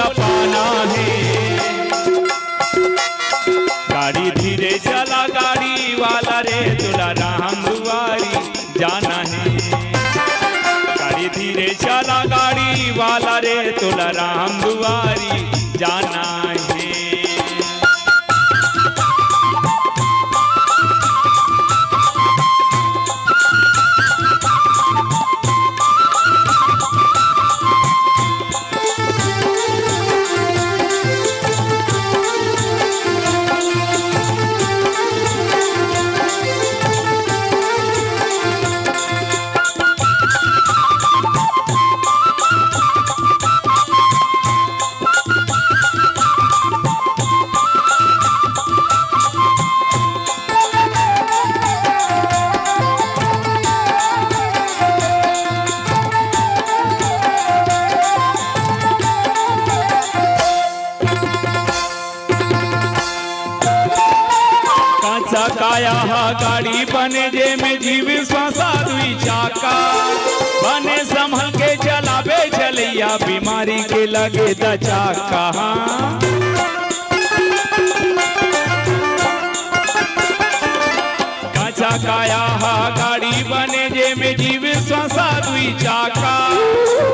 तोला पाना है। गाड़ी धीरे चला गाड़ी वाला रे तोला राम दुआरी जाना है। गाड़ी धीरे चला गाड़ी वाला रे तोला राम दुआरी जाना है। काया गाड़ी बने जे में जीव श्वासा दुई चाका बने संभल के चलावे चलैया बीमारी के लगे दचाका। काचा काया गाड़ी बने जे में जीव श्वासा दुई चाका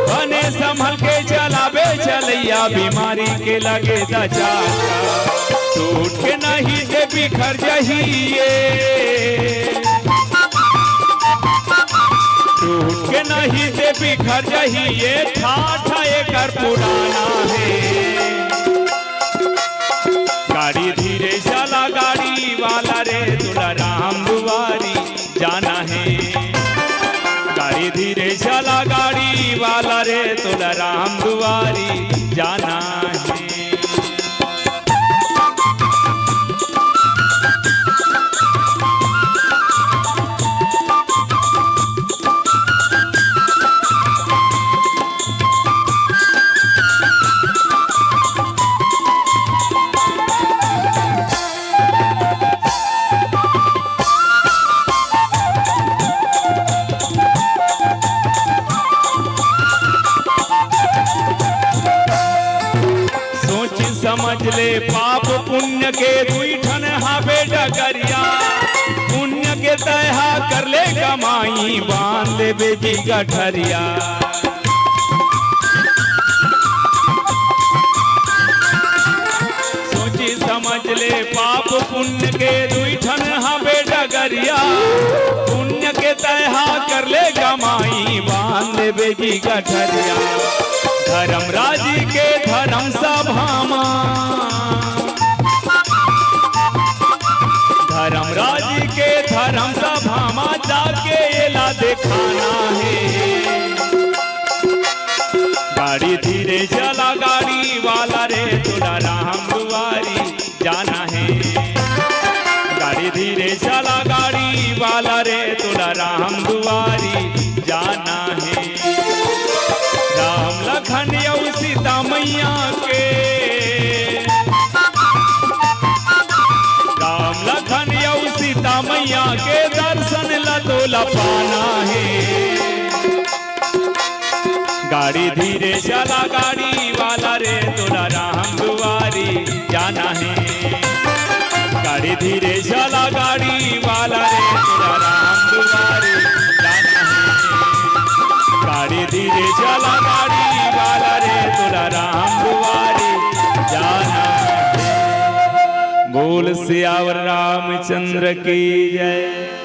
बने संभल के चलावे चलैया बीमारी के लगे दचाका। टूट के नहीं दे बिखर जहिए, टूट के नहीं दे बिखर जहिए ठाठा एकर पुराना है। गाड़ी धीरे चला गाड़ी वाला रे तोला राम दुआरी जाना है। गाड़ी धीरे चला गाड़ी वाला रे तोला राम दुआरी जाना है। समझ ले पाप पुण्य के दुई ठन हावे डगरिया पुण्य के तहा कर ले कमाई बांध ले बेटी गठरिया। सोची समझ ले पाप पुण्य के दुई ठन हावे डगरिया पुण्य के तहा कर ले कमाई बांध ले बेटी गठरिया। धर्मराज के धर्म सभामा धर्मराज के धर्म सभामा जाके एला दिखाना है। गाड़ी धीरे चला गाड़ी वाला रे तोला राम दुआरी जाना है। गाड़ी धीरे चला गाड़ी वाला रे तोला राम दुआरी जाना है। राम लखन और सीता मैया के राम लखन और सीता मैया के दर्शन लतोला पाना है। गाड़ी धीरे चला गाड़ी वाला रे तोला राम दुआरी जाना है। गाड़ी धीरे चला गाड़ी वाला रे तोला राम दुआरी जाना है। गाड़ी धीरे चला गाड़ी वाला रे तोला राम दुआरी जाना है। बोल सियावर रामचंद्र की जय।